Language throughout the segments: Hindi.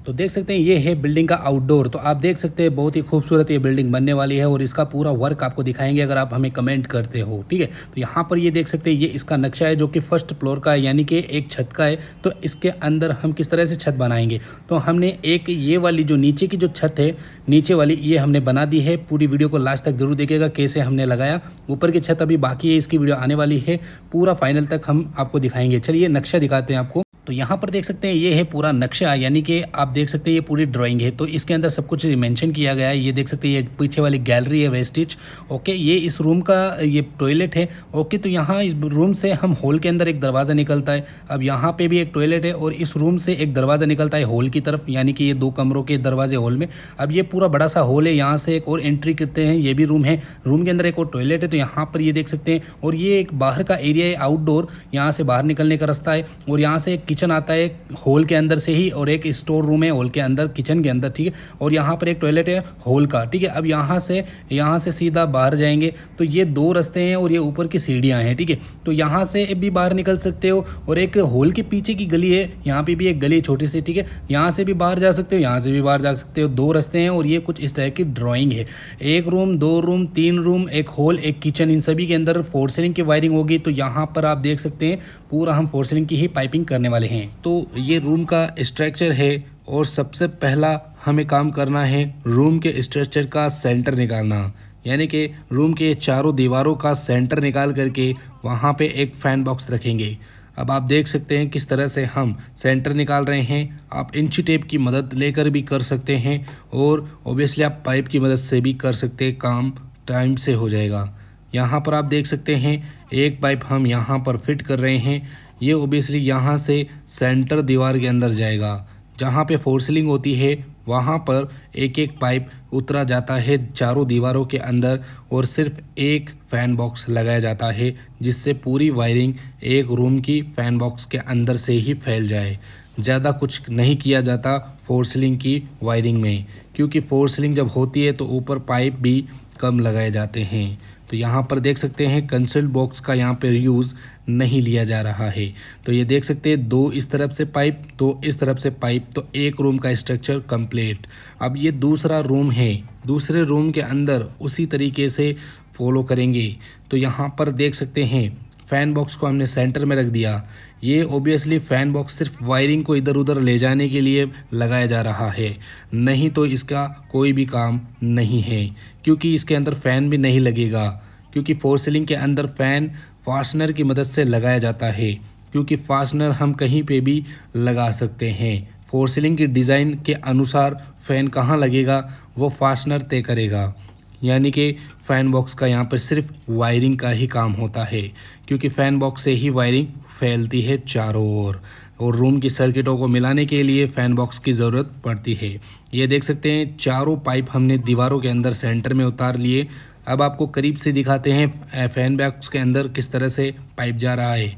तो देख सकते हैं ये है बिल्डिंग का आउटडोर। तो आप देख सकते हैं बहुत ही खूबसूरत ये बिल्डिंग बनने वाली है और इसका पूरा वर्क आपको दिखाएंगे अगर आप हमें कमेंट करते हो, ठीक है। तो यहाँ पर ये देख सकते हैं ये इसका नक्शा है जो कि फर्स्ट फ्लोर का है, यानी कि एक छत का है। तो इसके अंदर हम किस तरह से छत बनाएंगे, तो हमने एक ये वाली जो नीचे की जो छत है, नीचे वाली ये हमने बना दी है। पूरी वीडियो को लास्ट तक जरूर देखिएगा कैसे हमने लगाया। ऊपर की छत अभी बाकी है, इसकी वीडियो आने वाली है, पूरा फाइनल तक हम आपको दिखाएंगे। चलिए नक्शा दिखाते हैं आपको। तो यहाँ पर देख सकते हैं ये है पूरा नक्शा, यानी कि आप देख सकते हैं ये पूरी ड्राइंग है। तो इसके अंदर सब कुछ मेंशन किया गया है। ये देख सकते हैं ये पीछे वाली गैलरी है वेस्टिज, ओके। ये इस रूम का ये टॉयलेट है, ओके। तो यहाँ इस रूम से हम हॉल के अंदर एक दरवाज़ा निकलता है। अब यहाँ पे भी एक टॉयलेट है और इस रूम से एक दरवाज़ा निकलता है हॉल की तरफ, यानी कि ये 2 कमरों के दरवाजे हॉल में। अब ये पूरा बड़ा सा हॉल है, यहाँ से एक और एंट्री करते हैं, ये भी रूम है। रूम के अंदर एक और टॉयलेट है। तो यहाँ पर ये देख सकते हैं, और ये एक बाहर का एरिया है आउटडोर, यहाँ से बाहर निकलने का रास्ता है। और यहाँ से एक किचन आता है हॉल के अंदर से ही, और एक स्टोर रूम है हॉल के अंदर, किचन के अंदर, ठीक है। और यहाँ पर एक टॉयलेट है हॉल का, ठीक है। अब यहाँ से सीधा बाहर जाएंगे तो ये 2 रास्ते हैं और ये ऊपर की सीढ़ियाँ हैं, ठीक है। तो यहाँ से भी बाहर निकल सकते हो, और एक हॉल के पीछे की गली है, यहाँ पे भी एक गली छोटी सी, ठीक है। यहाँ से भी बाहर जा सकते हो, यहाँ से भी बाहर जा सकते हो। 2 रास्ते हैं और ये कुछ इस तरह की ड्राइंग है। 1 रूम, 2 रूम, 3 रूम, एक हॉल, एक किचन, इन सभी के अंदर फोर सीलिंग की वायरिंग होगी। तो यहाँ पर आप देख सकते हैं पूरा हम फोर सीलिंग की ही पाइपिंग करने वाले हैं। तो ये रूम का स्ट्रक्चर है, और सबसे पहला हमें काम करना है रूम के स्ट्रक्चर का सेंटर निकालना, यानी कि रूम के चारों दीवारों का सेंटर निकाल करके वहाँ पे एक फ़ैन बॉक्स रखेंगे। अब आप देख सकते हैं किस तरह से हम सेंटर निकाल रहे हैं। आप इंची टेप की मदद लेकर भी कर सकते हैं, और ऑब्वियसली आप पाइप की मदद से भी कर सकते हैं, काम टाइम से हो जाएगा। यहाँ पर आप देख सकते हैं एक पाइप हम यहाँ पर फिट कर रहे हैं। ये ओबियसली यहाँ से सेंटर दीवार के अंदर जाएगा। जहाँ पे फोर सीलिंग होती है वहाँ पर एक एक पाइप उतरा जाता है चारों दीवारों के अंदर, और सिर्फ एक फ़ैन बॉक्स लगाया जाता है, जिससे पूरी वायरिंग एक रूम की फ़ैन बॉक्स के अंदर से ही फैल जाए। ज़्यादा कुछ नहीं किया जाता फोर सीलिंग की वायरिंग में, क्योंकि फोर सीलिंग जब होती है तो ऊपर पाइप भी कम लगाए जाते हैं। तो यहाँ पर देख सकते हैं कंसोल बॉक्स का यहाँ पर यूज़ नहीं लिया जा रहा है। तो ये देख सकते हैं 2 इस तरफ से पाइप, 2 इस तरफ से पाइप, तो एक रूम का स्ट्रक्चर कंप्लीट। अब ये दूसरा रूम है, दूसरे रूम के अंदर उसी तरीके से फॉलो करेंगे। तो यहाँ पर देख सकते हैं फ़ैन बॉक्स को हमने सेंटर में रख दिया। ये ओबियसली फ़ैन बॉक्स सिर्फ वायरिंग को इधर उधर ले जाने के लिए लगाया जा रहा है, नहीं तो इसका कोई भी काम नहीं है, क्योंकि इसके अंदर फ़ैन भी नहीं लगेगा। क्योंकि फोर सीलिंग के अंदर फ़ैन फास्टनर की मदद से लगाया जाता है, क्योंकि फास्टनर हम कहीं पे भी लगा सकते हैं। फोर सीलिंग की डिज़ाइन के अनुसार फ़ैन कहाँ लगेगा वो फास्टनर तय करेगा, यानी कि फ़ैन बॉक्स का यहाँ पर सिर्फ वायरिंग का ही काम होता है, क्योंकि फ़ैन बॉक्स से ही वायरिंग फैलती है चारों ओर, और रूम की सर्किटों को मिलाने के लिए फ़ैन बॉक्स की ज़रूरत पड़ती है। ये देख सकते हैं चारों पाइप हमने दीवारों के अंदर सेंटर में उतार लिए। अब आपको करीब से दिखाते हैं फ़ैन बॉक्स के अंदर किस तरह से पाइप जा रहा है।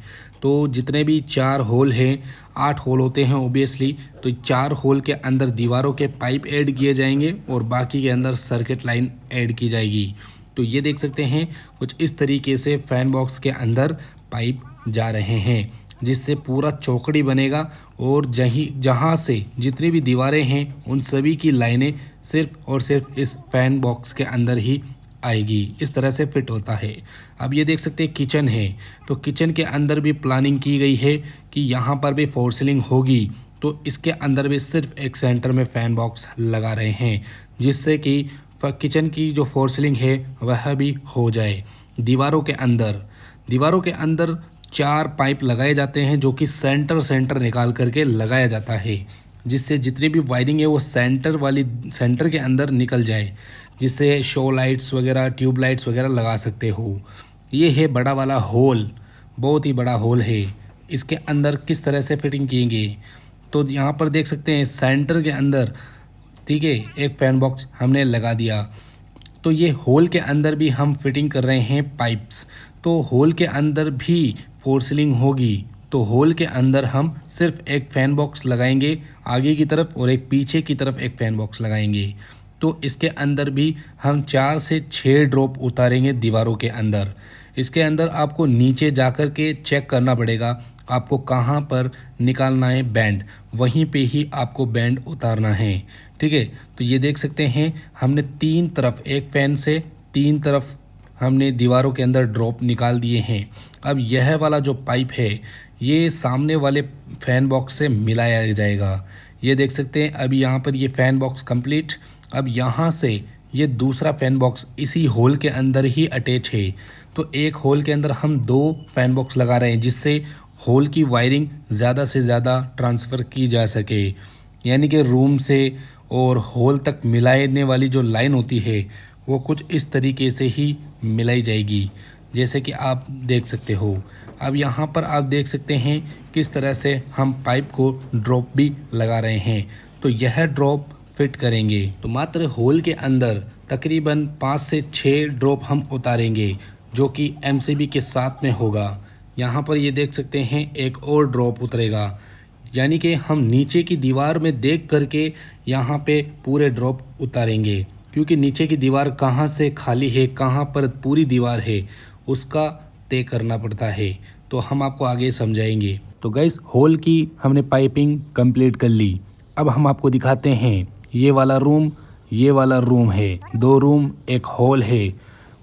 तो जितने भी 4 होल हैं, 8 होल होते हैं ओबियसली, तो 4 होल के अंदर दीवारों के पाइप ऐड किए जाएंगे और बाकी के अंदर सर्किट लाइन ऐड की जाएगी। तो ये देख सकते हैं कुछ इस तरीके से फ़ैन बॉक्स के अंदर पाइप जा रहे हैं, जिससे पूरा चौकड़ी बनेगा, और जहाँ से जितनी भी दीवारें हैं उन सभी की लाइनें सिर्फ और सिर्फ इस फ़ैन बॉक्स के अंदर ही आएगी। इस तरह से फिट होता है। अब ये देख सकते हैं किचन है, तो किचन के अंदर भी प्लानिंग की गई है कि यहाँ पर भी फोर सीलिंग होगी, तो इसके अंदर भी सिर्फ एक सेंटर में फ़ैन बॉक्स लगा रहे हैं, जिससे कि किचन की जो फोर सीलिंग है वह भी हो जाए। दीवारों के अंदर 4 पाइप लगाए जाते हैं, जो कि सेंटर निकाल करके लगाया जाता है, जिससे जितनी भी वायरिंग है वो सेंटर के अंदर निकल जाए, जिससे शो लाइट्स वगैरह, ट्यूब लाइट्स वगैरह लगा सकते हो। ये है बड़ा वाला होल, बहुत ही बड़ा होल है। इसके अंदर किस तरह से फिटिंग किएंगे, तो यहाँ पर देख सकते हैं सेंटर के अंदर, ठीक है, एक फ़ैन बॉक्स हमने लगा दिया। तो ये होल के अंदर भी हम फिटिंग कर रहे हैं पाइप्स। तो होल के अंदर भी फोर सीलिंग होगी, तो होल के अंदर हम सिर्फ एक फ़ैन बॉक्स लगाएंगे आगे की तरफ, और एक पीछे की तरफ एक फ़ैन बॉक्स लगाएंगे। तो इसके अंदर भी हम 4 से 6 ड्रॉप उतारेंगे दीवारों के अंदर। इसके अंदर आपको नीचे जाकर के चेक करना पड़ेगा आपको कहाँ पर निकालना है बैंड, वहीं पे ही आपको बैंड उतारना है। ठीक है, तो ये देख सकते हैं हमने तीन तरफ, एक फैन से तीन तरफ हमने दीवारों के अंदर ड्रॉप निकाल दिए हैं। अब यह वाला जो पाइप है ये सामने वाले फ़ैन बॉक्स से मिलाया जाएगा। ये देख सकते हैं अभी यहाँ पर ये फ़ैन बॉक्स कंप्लीट। अब यहाँ से ये दूसरा फ़ैन बॉक्स इसी होल के अंदर ही अटैच है। तो एक होल के अंदर हम दो फ़ैन बॉक्स लगा रहे हैं जिससे होल की वायरिंग ज़्यादा से ज़्यादा ट्रांसफ़र की जा सके, यानी कि रूम से और होल तक मिलाने वाली जो लाइन होती है वो कुछ इस तरीके से ही मिलाई जाएगी, जैसे कि आप देख सकते हो। अब यहाँ पर आप देख सकते हैं किस तरह से हम पाइप को ड्रॉप भी लगा रहे हैं। तो यह ड्रॉप फिट करेंगे तो मात्र होल के अंदर तकरीबन 5 से 6 ड्रॉप हम उतारेंगे, जो कि एमसीबी के साथ में होगा। यहाँ पर ये देख सकते हैं एक और ड्रॉप उतरेगा, यानी कि हम नीचे की दीवार में देख करके यहाँ पे पूरे ड्रॉप उतारेंगे, क्योंकि नीचे की दीवार कहाँ से खाली है, कहाँ पर पूरी दीवार है, उसका तय करना पड़ता है। तो हम आपको आगे समझाएंगे। तो गाइस, होल की हमने पाइपिंग कंप्लीट कर ली। अब हम आपको दिखाते हैं ये वाला रूम, ये वाला रूम है, दो रूम एक हॉल है,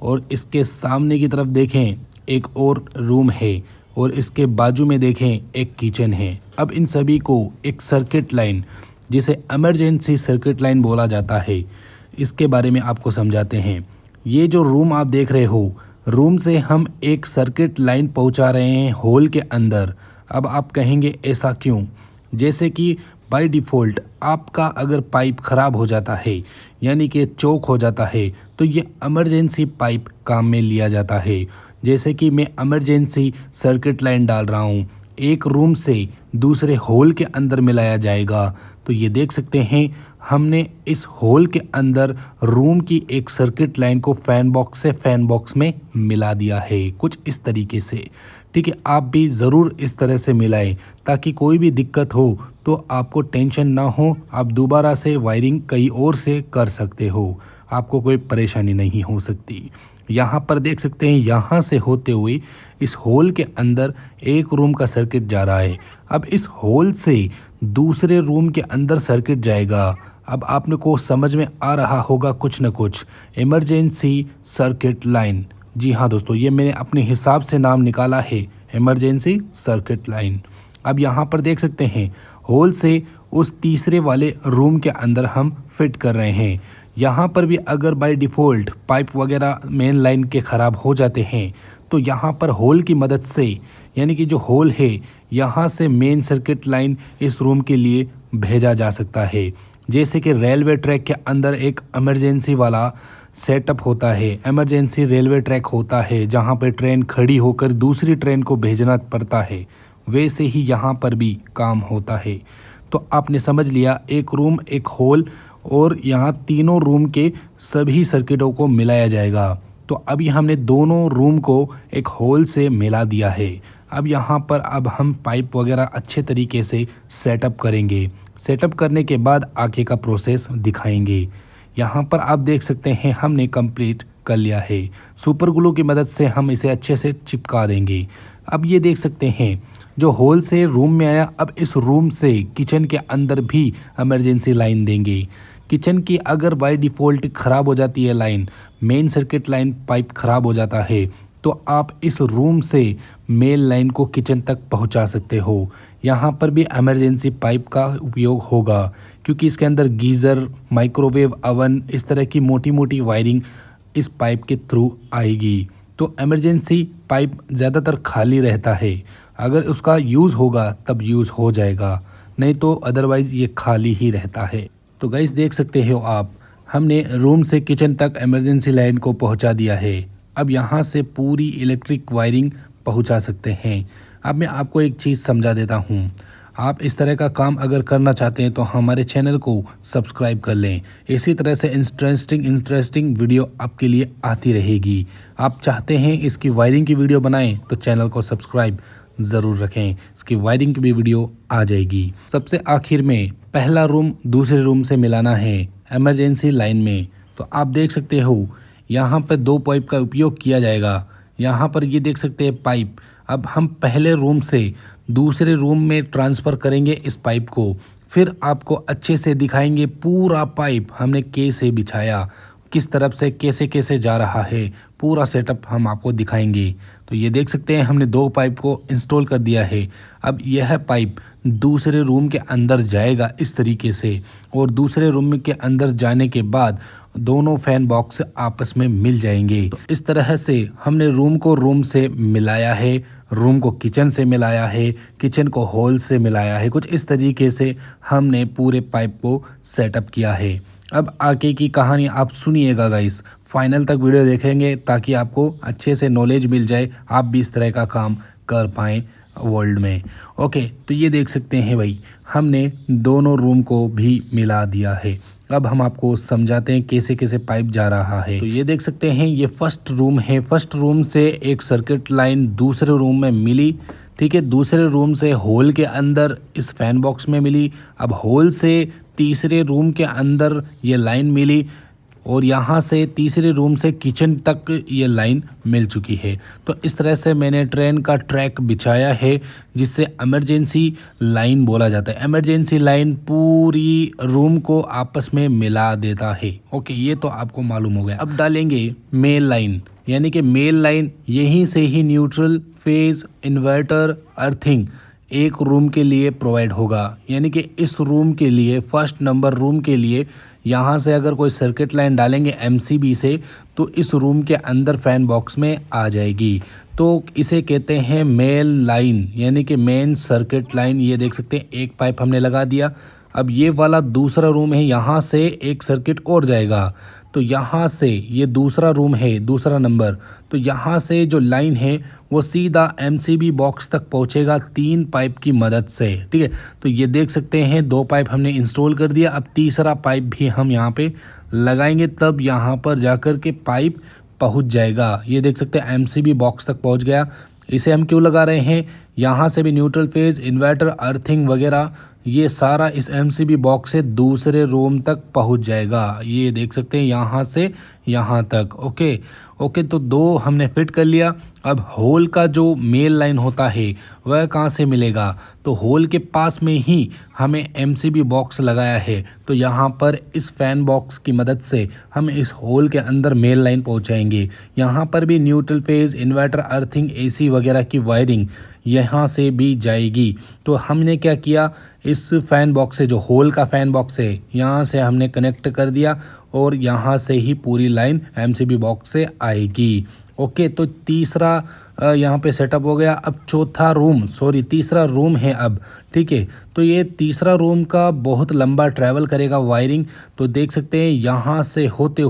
और इसके सामने की तरफ देखें एक और रूम है, और इसके बाजू में देखें एक किचन है। अब इन सभी को एक सर्किट लाइन, जिसे इमरजेंसी सर्किट लाइन बोला जाता है, इसके बारे में आपको समझाते हैं। ये जो रूम आप देख रहे हो, रूम से हम एक सर्किट लाइन पहुंचा रहे हैं होल के अंदर। अब आप कहेंगे ऐसा क्यों? जैसे कि बाय डिफ़ॉल्ट आपका अगर पाइप ख़राब हो जाता है, यानी कि चोक हो जाता है, तो ये इमरजेंसी पाइप काम में लिया जाता है। जैसे कि मैं इमरजेंसी सर्किट लाइन डाल रहा हूँ, एक रूम से दूसरे होल के अंदर मिलाया जाएगा। तो ये देख सकते हैं हमने इस होल के अंदर रूम की एक सर्किट लाइन को फ़ैन बॉक्स से फ़ैन बॉक्स में मिला दिया है, कुछ इस तरीके से। ठीक है, आप भी ज़रूर इस तरह से मिलाएं, ताकि कोई भी दिक्कत हो तो आपको टेंशन ना हो, आप दोबारा से वायरिंग कहीं और से कर सकते हो, आपको कोई परेशानी नहीं हो सकती। यहाँ पर देख सकते हैं यहाँ से होते हुए इस होल के अंदर एक रूम का सर्किट जा रहा है। अब इस होल से दूसरे रूम के अंदर सर्किट जाएगा। अब आपने को समझ में आ रहा होगा कुछ न कुछ, इमरजेंसी सर्किट लाइन। जी हाँ दोस्तों, ये मैंने अपने हिसाब से नाम निकाला है, इमरजेंसी सर्किट लाइन। अब यहाँ पर देख सकते हैं होल से उस तीसरे वाले रूम के अंदर हम फिट कर रहे हैं। यहाँ पर भी अगर बाय डिफ़ॉल्ट पाइप वगैरह मेन लाइन के ख़राब हो जाते हैं, तो यहाँ पर होल की मदद से, यानी कि जो होल है यहाँ से मेन सर्किट लाइन इस रूम के लिए भेजा जा सकता है। जैसे कि रेलवे ट्रैक के अंदर एक इमरजेंसी वाला सेटअप होता है, इमरजेंसी रेलवे ट्रैक होता है जहाँ पर ट्रेन खड़ी होकर दूसरी ट्रेन को भेजना पड़ता है, वैसे ही यहाँ पर भी काम होता है। तो आपने समझ लिया, एक रूम एक होल, और यहाँ तीनों रूम के सभी सर्किटों को मिलाया जाएगा। तो अभी हमने दोनों रूम को एक होल से मिला दिया है। अब यहाँ पर अब हम पाइप वगैरह अच्छे तरीके से सेटअप करेंगे। सेटअप करने के बाद आगे का प्रोसेस दिखाएंगे। यहाँ पर आप देख सकते हैं हमने कंप्लीट कर लिया है। सुपर ग्लू की मदद से हम इसे अच्छे से चिपका देंगे। अब ये देख सकते हैं जो होल से रूम में आया, अब इस रूम से किचन के अंदर भी इमरजेंसी लाइन देंगे। किचन की अगर बाय डिफ़ॉल्ट ख़राब हो जाती है line, main circuit line pipe ख़राब हो जाता है, तो आप इस रूम से मेन लाइन को किचन तक पहुंचा सकते हो। यहाँ पर भी इमरजेंसी पाइप का उपयोग होगा, क्योंकि इसके अंदर गीज़र, माइक्रोवेव ओवन, इस तरह की मोटी मोटी वायरिंग इस पाइप के थ्रू आएगी। तो इमरजेंसी पाइप ज़्यादातर खाली रहता है, अगर उसका यूज़ होगा तब यूज़ हो जाएगा, नहीं तो अदरवाइज़ ये खाली ही रहता है। तो गाइस देख सकते हो आप, हमने रूम से किचन तक इमरजेंसी लाइन को पहुंचा दिया है। अब यहाँ से पूरी इलेक्ट्रिक वायरिंग पहुंचा सकते हैं। अब मैं आपको एक चीज़ समझा देता हूँ, आप इस तरह का काम अगर करना चाहते हैं तो हमारे चैनल को सब्सक्राइब कर लें। इसी तरह से इंटरेस्टिंग वीडियो आपके लिए आती रहेगी। आप चाहते हैं इसकी वायरिंग की वीडियो बनाएं तो चैनल को सब्सक्राइब ज़रूर रखें, इसकी वायरिंग की भी वीडियो आ जाएगी। सबसे आखिर में पहला रूम दूसरे रूम से मिलाना है इमरजेंसी लाइन में। तो आप देख सकते हो यहाँ पर दो पाइप का उपयोग किया जाएगा। यहाँ पर ये देख सकते हैं पाइप, अब हम पहले रूम से दूसरे रूम में ट्रांसफ़र करेंगे इस पाइप को, फिर आपको अच्छे से दिखाएंगे पूरा पाइप हमने कैसे बिछाया, किस तरफ से कैसे कैसे जा रहा है, पूरा सेटअप हम आपको दिखाएंगे। तो ये देख सकते हैं हमने 2 पाइप को इंस्टॉल कर दिया है। अब यह पाइप दूसरे रूम के अंदर जाएगा इस तरीके से, और दूसरे रूम के अंदर जाने के बाद दोनों फैन बॉक्स आपस में मिल जाएंगे। तो इस तरह से हमने रूम को रूम से मिलाया है, रूम को किचन से मिलाया है, किचन को हॉल से मिलाया है। कुछ इस तरीके से हमने पूरे पाइप को सेटअप किया है। अब आगे की कहानी आप सुनिएगा गाइस, फाइनल तक वीडियो देखेंगे ताकि आपको अच्छे से नॉलेज मिल जाए, आप भी इस तरह का काम कर पाएँ वर्ल्ड में। ओके, तो ये देख सकते हैं भाई, हमने दोनों रूम को भी मिला दिया है। अब हम आपको समझाते हैं कैसे कैसे पाइप जा रहा है। तो ये देख सकते हैं ये फर्स्ट रूम है। फर्स्ट रूम से एक सर्किट लाइन दूसरे रूम में मिली, ठीक है। दूसरे रूम से होल के अंदर इस फैन बॉक्स में मिली। अब होल से तीसरे रूम के अंदर ये लाइन मिली, और यहाँ से तीसरे रूम से किचन तक ये लाइन मिल चुकी है। तो इस तरह से मैंने ट्रेन का ट्रैक बिछाया है, जिससे इमरजेंसी लाइन बोला जाता है। इमरजेंसी लाइन पूरी रूम को आपस में मिला देता है। ओके, ये तो आपको मालूम हो गया। अब डालेंगे मेल लाइन, यानी कि मेल लाइन यहीं से ही न्यूट्रल, फेज, इन्वर्टर, अर्थिंग एक रूम के लिए प्रोवाइड होगा। यानी कि इस रूम के लिए, फर्स्ट नंबर रूम के लिए, यहाँ से अगर कोई सर्किट लाइन डालेंगे एमसीबी से, तो इस रूम के अंदर फैन बॉक्स में आ जाएगी। तो इसे कहते हैं मेल लाइन, यानी कि मेन सर्किट लाइन। ये देख सकते हैं एक पाइप हमने लगा दिया। अब ये वाला दूसरा रूम है, यहाँ से एक सर्किट और जाएगा। तो यहाँ से ये दूसरा रूम है, दूसरा नंबर, तो यहाँ से जो लाइन है वो सीधा एमसीबी बॉक्स तक पहुँचेगा 3 पाइप की मदद से, ठीक है। तो ये देख सकते हैं 2 पाइप हमने इंस्टॉल कर दिया। अब तीसरा पाइप भी हम यहाँ पे लगाएंगे, तब यहाँ पर जाकर के पाइप पहुँच जाएगा। ये देख सकते हैं एमसीबी बॉक्स तक पहुँच गया। इसे हम क्यों लगा रहे हैं, यहाँ से भी न्यूट्रल फेज, इन्वर्टर, अर्थिंग वगैरह ये सारा इस एमसीबी बॉक्स से दूसरे रूम तक पहुँच जाएगा। ये देख सकते हैं यहाँ से यहाँ तक। ओके, तो 2 हमने फिट कर लिया। अब होल का जो मेल लाइन होता है वह कहाँ से मिलेगा, तो होल के पास में ही हमें एमसीबी बॉक्स लगाया है। तो यहाँ पर इस फैन बॉक्स की मदद से हम इस होल के अंदर मेल लाइन पहुँचाएंगे। यहाँ पर भी neutral phase, inverter, earthing, AC वगैरह की वायरिंग यहाँ से भी जाएगी। तो हमने क्या किया, इस फैन बॉक्स से, जो होल का फैन बॉक्स है, यहाँ से हमने कनेक्ट कर दिया, और यहाँ से ही पूरी लाइन एमसीबी बॉक्स से आएगी। ओके, तो तीसरा यहाँ पे सेटअप हो गया। अब तीसरा रूम है अब, ठीक है। तो ये तीसरा रूम का बहुत लंबा ट्रैवल करेगा वायरिंग। तो देख सकते हैं यहाँ से होते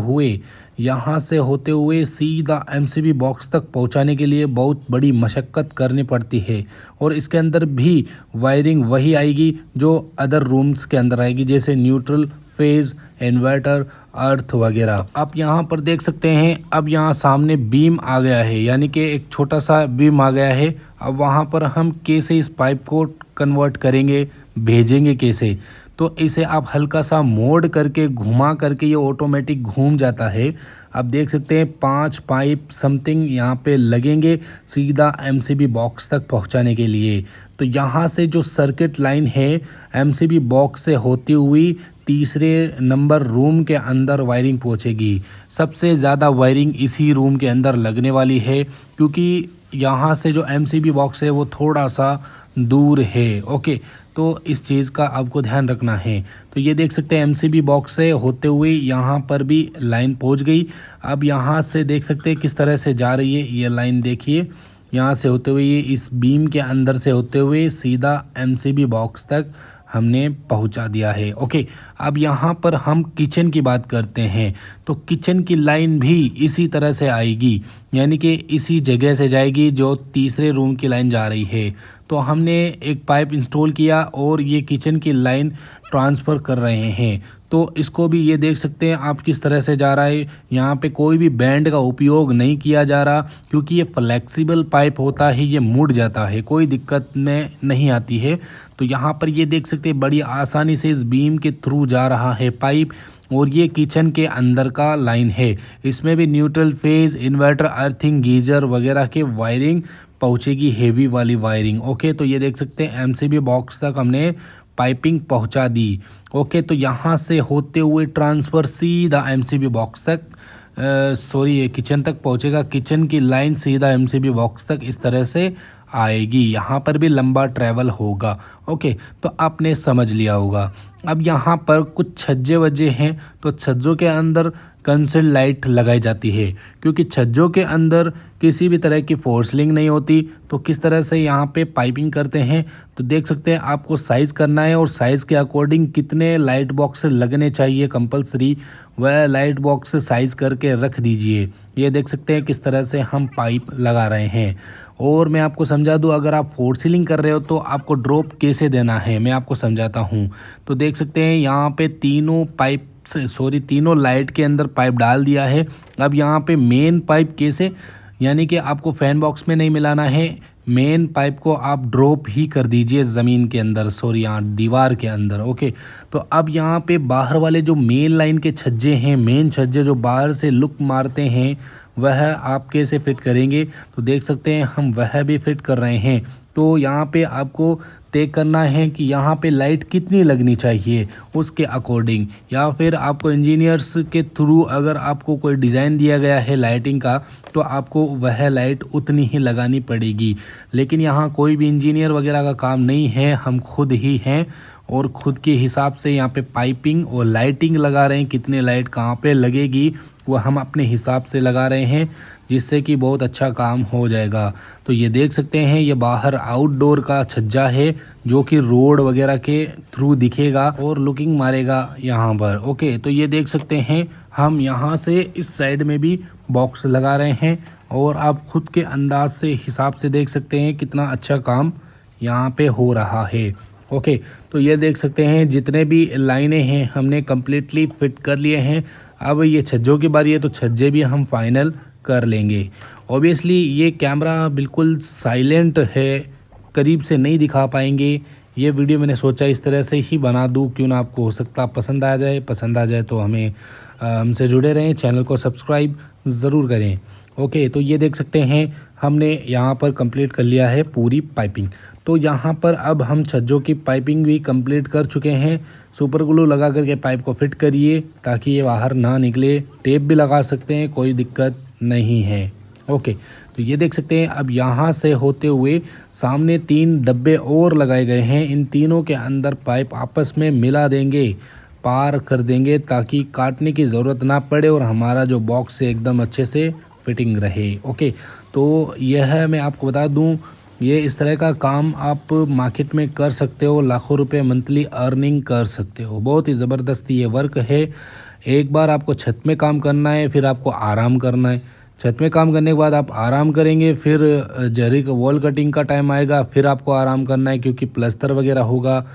हुए सीधा एमसीबी बॉक्स तक पहुँचाने के लिए बहुत बड़ी मशक्क़त करनी पड़ती है। और इसके अंदर भी वायरिंग वही आएगी जो अदर रूम्स के अंदर आएगी, जैसे न्यूट्रल, फेज, इन्वर्टर, अर्थ वगैरह। आप यहाँ पर देख सकते हैं, अब यहाँ सामने बीम आ गया है, यानी कि एक छोटा सा बीम आ गया है। अब वहाँ पर हम कैसे इस पाइप को कन्वर्ट करेंगे, भेजेंगे कैसे, तो इसे आप हल्का सा मोड़ करके, घुमा करके, ये ऑटोमेटिक घूम जाता है। आप देख सकते हैं 5 पाइप समथिंग यहाँ पे लगेंगे सीधा एमसीबी बॉक्स तक पहुँचाने के लिए। तो यहाँ से जो सर्किट लाइन है एमसीबी बॉक्स से होती हुई तीसरे नंबर रूम के अंदर वायरिंग पहुँचेगी। सबसे ज़्यादा वायरिंग इसी रूम के अंदर लगने वाली है, क्योंकि यहाँ से जो एमसीबी बॉक्स है वो थोड़ा सा दूर है। ओके, तो इस चीज़ का आपको ध्यान रखना है। तो ये देख सकते हैं एमसीबी बॉक्स से होते हुए यहाँ पर भी लाइन पहुँच गई। अब यहाँ से देख सकते हैं किस तरह से जा रही है ये लाइन, देखिए यहाँ से होते हुए इस बीम के अंदर से होते हुए सीधा एमसीबी बॉक्स तक हमने पहुंचा दिया है। ओके, अब यहाँ पर हम किचन की बात करते हैं। तो किचन की लाइन भी इसी तरह से आएगी, यानी कि इसी जगह से जाएगी जो तीसरे रूम की लाइन जा रही है। तो हमने एक पाइप इंस्टॉल किया और ये किचन की लाइन ट्रांसफ़र कर रहे हैं। तो इसको भी ये देख सकते हैं आप किस तरह से जा रहा है। यहाँ पे कोई भी बैंड का उपयोग नहीं किया जा रहा, क्योंकि ये फ्लेक्सिबल पाइप होता है, ये मुड़ जाता है, कोई दिक्कत में नहीं आती है। तो यहाँ पर ये देख सकते हैं बड़ी आसानी से इस बीम के थ्रू जा रहा है पाइप, और ये किचन के अंदर का लाइन है। इसमें भी neutral phase, inverter, earthing, geyser वगैरह के वायरिंग पहुँचेगी हेवी वाली वायरिंग। ओके, तो ये देख सकते हैं एमसीबी बॉक्स तक हमने पाइपिंग पहुंचा दी। ओके, तो यहाँ से होते हुए ट्रांसफ़र सीधा एमसीबी बॉक्स तक, सॉरी ये किचन तक पहुंचेगा। किचन की लाइन सीधा एमसीबी बॉक्स तक इस तरह से आएगी। यहाँ पर भी लंबा ट्रैवल होगा। ओके, तो आपने समझ लिया होगा। अब यहाँ पर कुछ छज्जे वज्जे हैं, तो छज्जों के अंदर कंसोल लाइट लगाई जाती है, क्योंकि छज्जों के अंदर किसी भी तरह की फोर्स लिंक नहीं होती। तो किस तरह से यहाँ पे पाइपिंग करते हैं, तो देख सकते हैं आपको साइज़ करना है और साइज़ के अकॉर्डिंग कितने लाइट बॉक्स लगने चाहिए कंपलसरी, वह लाइट बॉक्स साइज़ करके रख दीजिए। ये देख सकते हैं किस तरह से हम पाइप लगा रहे हैं। और मैं आपको समझा दूं, अगर आप फोर सीलिंग कर रहे हो तो आपको ड्रॉप कैसे देना है मैं आपको समझाता हूं। तो देख सकते हैं यहाँ पे तीनों लाइट के अंदर पाइप डाल दिया है। अब यहाँ पे मेन पाइप कैसे, यानी कि आपको फैन बॉक्स में नहीं मिलाना है, मेन पाइप को आप ड्रॉप ही कर दीजिए ज़मीन के अंदर, सॉरी यहाँ दीवार के अंदर। ओके, तो अब यहाँ पे बाहर वाले जो मेन लाइन के छज्जे हैं, मेन छज्जे जो बाहर से लुक मारते हैं, वह आप कैसे फिट करेंगे, तो देख सकते हैं हम वह भी फिट कर रहे हैं। तो यहाँ पे आपको तय करना है कि यहाँ पे लाइट कितनी लगनी चाहिए उसके अकॉर्डिंग, या फिर आपको इंजीनियर्स के थ्रू अगर आपको कोई डिज़ाइन दिया गया है लाइटिंग का, तो आपको वह लाइट उतनी ही लगानी पड़ेगी। लेकिन यहाँ कोई भी इंजीनियर वगैरह का काम नहीं है, हम खुद ही हैं और खुद के हिसाब से यहाँ पे पाइपिंग और लाइटिंग लगा रहे हैं। कितने लाइट कहाँ पे लगेगी वो हम अपने हिसाब से लगा रहे हैं, जिससे कि बहुत अच्छा काम हो जाएगा। तो ये देख सकते हैं ये बाहर आउटडोर का छज्जा है, जो कि रोड वगैरह के थ्रू दिखेगा और लुकिंग मारेगा यहाँ पर। ओके, तो ये देख सकते हैं हम यहाँ से इस साइड में भी बॉक्स लगा रहे हैं, और आप खुद के अंदाज से हिसाब से देख सकते हैं कितना अच्छा काम यहाँ पे हो रहा है। ओके, तो ये देख सकते हैं जितने भी लाइनें हैं हमने कम्प्लीटली फिट कर लिए हैं। अब ये छज्जों की बारी है, तो छज्जे भी हम फाइनल कर लेंगे। ऑब्वियसली ये कैमरा बिल्कुल साइलेंट है, करीब से नहीं दिखा पाएंगे। ये वीडियो मैंने सोचा इस तरह से ही बना दूं, क्यों ना आपको हो सकता पसंद आ जाए तो हमें हमसे जुड़े रहें, चैनल को सब्सक्राइब ज़रूर करें। ओके, तो ये देख सकते हैं हमने यहाँ पर कंप्लीट कर लिया है पूरी पाइपिंग। तो यहाँ पर अब हम छज्जों की पाइपिंग भी कंप्लीट कर चुके हैं। सुपर ग्लू लगा करके पाइप को फिट करिए ताकि ये बाहर ना निकले। टेप भी लगा सकते हैं, कोई दिक्कत नहीं है। ओके, तो ये देख सकते हैं अब यहाँ से होते हुए सामने 3 डब्बे और लगाए गए हैं। इन तीनों के अंदर पाइप आपस में मिला देंगे, पार कर देंगे, ताकि काटने की ज़रूरत ना पड़े और हमारा जो बॉक्स है एकदम अच्छे से फिटिंग रहे। ओके, तो यह मैं आपको बता दूं, ये इस तरह का काम आप मार्केट में कर सकते हो, लाखों रुपए मंथली अर्निंग कर सकते हो। बहुत ही ज़बरदस्त ये वर्क है। एक बार आपको छत में काम करना है, फिर आपको आराम करना है। छत में काम करने के बाद आप आराम करेंगे, फिर जरी का वॉल कटिंग का टाइम आएगा, फिर आपको आराम करना है, क्योंकि प्लस्तर वगैरह होगा।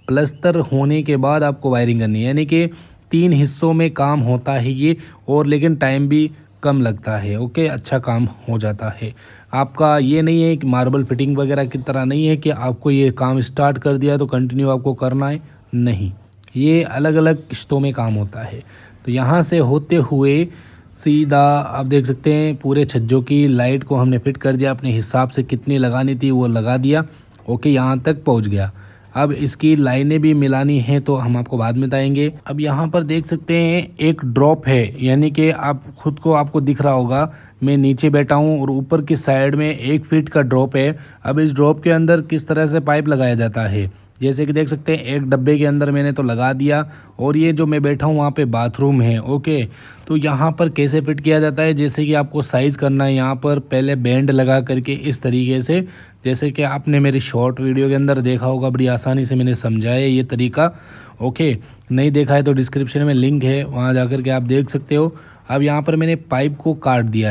प्लस्तर होने के बाद आपको वायरिंग करनी है, यानी कि 3 हिस्सों में काम होता है ये, और लेकिन टाइम भी कम लगता है। ओके, अच्छा काम हो जाता है। आपका ये नहीं है कि मार्बल फिटिंग वगैरह की तरह नहीं है कि आपको ये काम स्टार्ट कर दिया तो कंटिन्यू आपको करना है, नहीं, ये अलग अलग किस्तों में काम होता है। तो यहाँ से होते हुए सीधा आप देख सकते हैं पूरे छज्जों की लाइट को हमने फिट कर दिया, अपने हिसाब से कितनी लगानी थी वो लगा दिया। ओके, यहाँ तक पहुँच गया। अब इसकी लाइनें भी मिलानी है तो हम आपको बाद में बताएंगे। अब यहाँ पर देख सकते हैं एक ड्रॉप है, यानी कि आप खुद को आपको दिख रहा होगा, मैं नीचे बैठा हूँ और ऊपर की साइड में 1 फीट का ड्रॉप है। अब इस ड्रॉप के अंदर किस तरह से पाइप लगाया जाता है, जैसे कि देख सकते हैं एक डब्बे के अंदर मैंने तो लगा दिया, और ये जो मैं बैठा हूँ वहाँ पे बाथरूम है। ओके, तो यहाँ पर कैसे फिट किया जाता है, जैसे कि आपको साइज़ करना है, यहाँ पर पहले बैंड लगा करके इस तरीके से, जैसे कि आपने मेरी शॉर्ट वीडियो के अंदर देखा होगा, बड़ी आसानी से मैंने समझाया ये तरीका। ओके, नहीं देखा है तो डिस्क्रिप्शन में लिंक है, वहाँ जा कर के आप देख सकते हो। अब यहाँ पर मैंने पाइप को काट दिया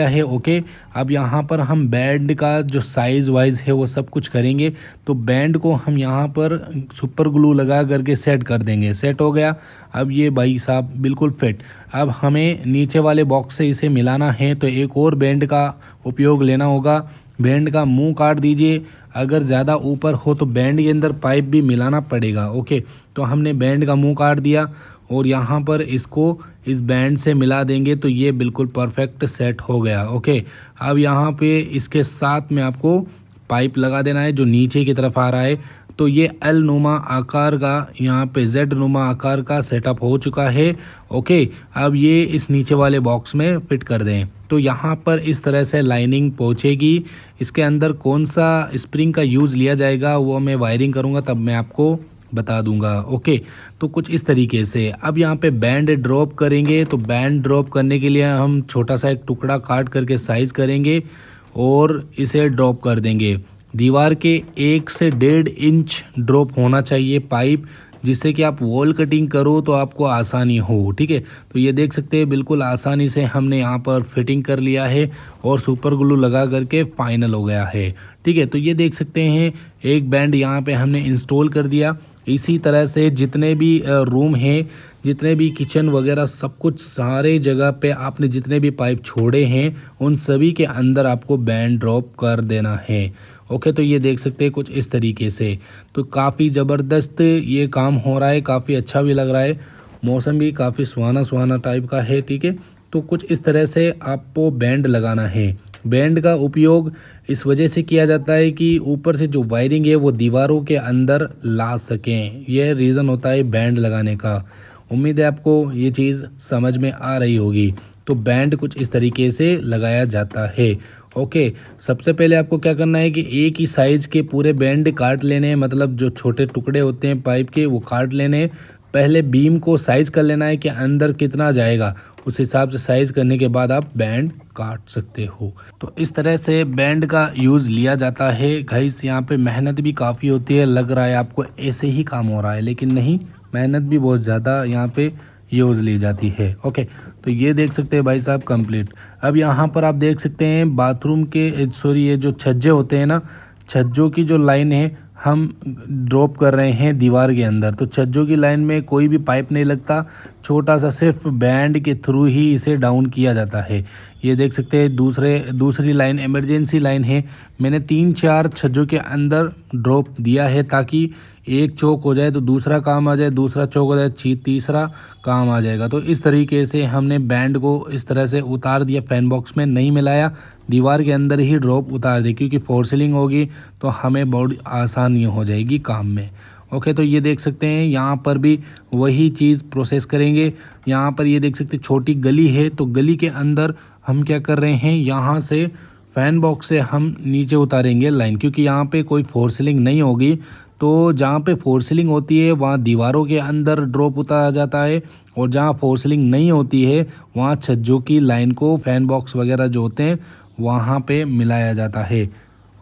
है। ओके, अब यहाँ पर हम बैंड का जो साइज़ वाइज है वो सब कुछ करेंगे। तो बैंड को हम यहाँ पर सुपर ग्लू लगा करके सेट कर देंगे। सेट हो गया। अब ये भाई साहब बिल्कुल फिट। अब हमें नीचे वाले बॉक्स से इसे मिलाना है, तो एक और बैंड का उपयोग लेना होगा। बैंड का मुंह काट दीजिए, अगर ज़्यादा ऊपर हो तो बैंड के अंदर पाइप भी मिलाना पड़ेगा। ओके, तो हमने बैंड का मुंह काट दिया और यहाँ पर इसको इस बैंड से मिला देंगे तो ये बिल्कुल परफेक्ट सेट हो गया। ओके, अब यहाँ पे इसके साथ में आपको पाइप लगा देना है जो नीचे की तरफ आ रहा है। तो ये एल नुमा आकार का, यहाँ पे जेड नुमा आकार का सेटअप हो चुका है। ओके, अब ये इस नीचे वाले बॉक्स में फिट कर दें। तो यहाँ पर इस तरह से लाइनिंग पहुँचेगी। इसके अंदर कौन सा स्प्रिंग का यूज़ लिया जाएगा वो मैं वायरिंग करूँगा तब मैं आपको बता दूंगा। ओके, तो कुछ इस तरीके से अब यहाँ पे बैंड ड्रॉप करेंगे। तो बैंड ड्रॉप करने के लिए हम छोटा सा एक टुकड़ा काट करके साइज करेंगे और इसे ड्रॉप कर देंगे। दीवार के 1 से 1.5 इंच ड्रॉप होना चाहिए पाइप, जिससे कि आप वॉल कटिंग करो तो आपको आसानी हो। ठीक है, तो ये देख सकते हैं बिल्कुल आसानी से हमने यहाँ पर फिटिंग कर लिया है और सुपर ग्लू लगा करके फाइनल हो गया है। ठीक है, तो ये देख सकते हैं एक बैंड यहाँ पे हमने इंस्टॉल कर दिया। इसी तरह से जितने भी रूम हैं, जितने भी किचन वगैरह सब कुछ सारे जगह पे आपने जितने भी पाइप छोड़े हैं उन सभी के अंदर आपको बैंड ड्रॉप कर देना है। ओके, तो ये देख सकते हैं कुछ इस तरीके से। तो काफ़ी ज़बरदस्त ये काम हो रहा है, काफ़ी अच्छा भी लग रहा है, मौसम भी काफ़ी सुहाना सुहाना टाइप का है। ठीक है, तो कुछ इस तरह से आपको बैंड लगाना है। बैंड का उपयोग इस वजह से किया जाता है कि ऊपर से जो वायरिंग है वो दीवारों के अंदर ला सकें। यह रीज़न होता है बैंड लगाने का। उम्मीद है आपको ये चीज़ समझ में आ रही होगी। तो बैंड कुछ इस तरीके से लगाया जाता है। ओके, सबसे पहले आपको क्या करना है कि एक ही साइज़ के पूरे बैंड काट लेने हैं, मतलब जो छोटे टुकड़े होते हैं पाइप के वो काट लेने हैं। पहले बीम को साइज़ कर लेना है कि अंदर कितना जाएगा, उस हिसाब से साइज़ करने के बाद आप बैंड काट सकते हो। तो इस तरह से बैंड का यूज़ लिया जाता है। गाइस, यहाँ पे मेहनत भी काफ़ी होती है। लग रहा है आपको ऐसे ही काम हो रहा है, लेकिन नहीं, मेहनत भी बहुत ज़्यादा यहाँ पे यूज़ ली जाती है। ओके, तो ये देख सकते हैं भाई साहब कंप्लीट। अब यहाँ पर आप देख सकते हैं बाथरूम के ये जो छज्जे होते हैं ना, छज्जों की जो लाइन है हम ड्रॉप कर रहे हैं दीवार के अंदर। तो छज्जों की लाइन में कोई भी पाइप नहीं लगता, छोटा सा सिर्फ बैंड के थ्रू ही इसे डाउन किया जाता है। ये देख सकते हैं दूसरी लाइन इमरजेंसी लाइन है। मैंने 3-4 छज्जों के अंदर ड्रॉप दिया है ताकि एक चौक हो जाए तो दूसरा काम आ जाए, दूसरा चौक हो जाए तीसरा काम आ जाएगा। तो इस तरीके से हमने बैंड को इस तरह से उतार दिया, फैन बॉक्स में नहीं मिलाया, दीवार के अंदर ही ड्रॉप उतार दी, क्योंकि फोर्सिलिंग होगी तो हमें बहुत आसानी हो जाएगी काम में। ओके, तो ये देख सकते हैं यहाँ पर भी वही चीज़ प्रोसेस करेंगे। यहाँ पर ये देख सकते हैं छोटी गली है, तो गली के अंदर हम क्या कर रहे हैं, यहाँ से फैन बॉक्स से हम नीचे उतारेंगे लाइन, क्योंकि यहाँ पे कोई फोर सीलिंग नहीं होगी। तो जहाँ पे फोर सीलिंग होती है वहाँ दीवारों के अंदर ड्रॉप उतारा जाता है, और जहाँ फोर सीलिंग नहीं होती है वहाँ छज्जों की लाइन को फैन बॉक्स वगैरह जो होते हैं वहाँ पे मिलाया जाता है।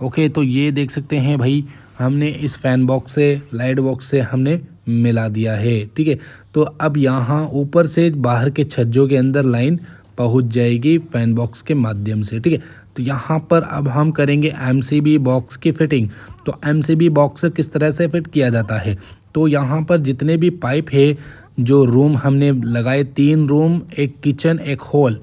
ओके, तो ये देख सकते हैं भाई हमने इस फैन बॉक्स से लाइट बॉक्स से हमने मिला दिया है। ठीक है, तो अब यहाँ ऊपर से बाहर के छज्जों के अंदर लाइन पहुँच जाएगी फैन बॉक्स के माध्यम से। ठीक है, तो यहाँ पर अब हम करेंगे एमसीबी बॉक्स की फिटिंग। तो एमसीबी बॉक्स किस तरह से फिट किया जाता है, तो यहाँ पर जितने भी पाइप है, जो रूम हमने लगाए 3 रूम, एक किचन, एक हॉल,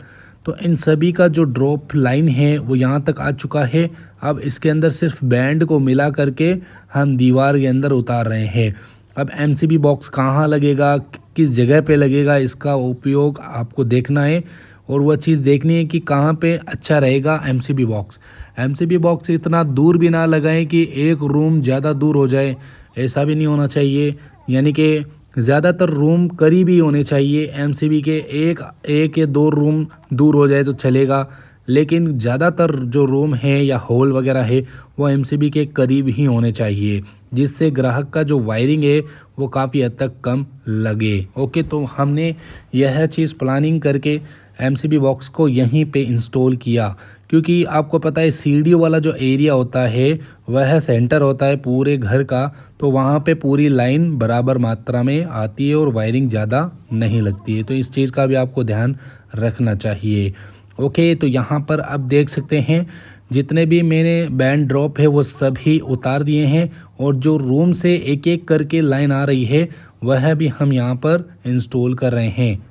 तो इन सभी का जो ड्रॉप लाइन है वो यहाँ तक आ चुका है। अब इसके अंदर सिर्फ बैंड को मिला करके हम दीवार के अंदर उतार रहे हैं। अब एमसीबी बॉक्स कहाँ लगेगा, किस जगह पे लगेगा, इसका उपयोग आपको देखना है, और वह चीज़ देखनी है कि कहाँ पे अच्छा रहेगा एमसीबी बॉक्स। एमसीबी बॉक्स इतना दूर भी ना लगाएं कि एक रूम ज़्यादा दूर हो जाए, ऐसा भी नहीं होना चाहिए। यानी कि ज़्यादातर रूम करीब ही होने चाहिए एमसीबी के, एक या 2 रूम दूर हो जाए तो चलेगा, लेकिन ज़्यादातर जो रूम है या हॉल वगैरह है वो एमसीबी के करीब ही होने चाहिए, जिससे ग्राहक का जो वायरिंग है वो काफ़ी हद तक कम लगे। ओके, तो हमने यह चीज़ प्लानिंग करके एमसीबी बॉक्स को यहीं पे इंस्टॉल किया, क्योंकि आपको पता है सीढ़ी वाला जो एरिया होता है वह सेंटर होता है पूरे घर का, तो वहाँ पे पूरी लाइन बराबर मात्रा में आती है और वायरिंग ज़्यादा नहीं लगती है। तो इस चीज़ का भी आपको ध्यान रखना चाहिए। ओके, तो यहाँ पर अब देख सकते हैं जितने भी मैंने बैंड ड्रॉप है वो सभी उतार दिए हैं, और जो रूम से एक एक करके लाइन आ रही है वह भी हम यहाँ पर इंस्टॉल कर रहे हैं।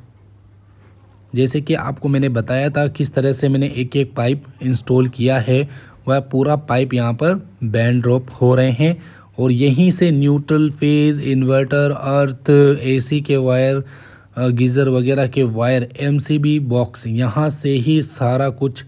जैसे कि आपको मैंने बताया था किस तरह से मैंने एक एक पाइप इंस्टॉल किया है, वह पूरा पाइप यहाँ पर बैंड ड्रॉप हो रहे हैं, और यहीं से न्यूट्रल, फेज़, इन्वर्टर, अर्थ, एसी के वायर, गीज़र वगैरह के वायर, एमसीबी बॉक्स, यहाँ से ही सारा कुछ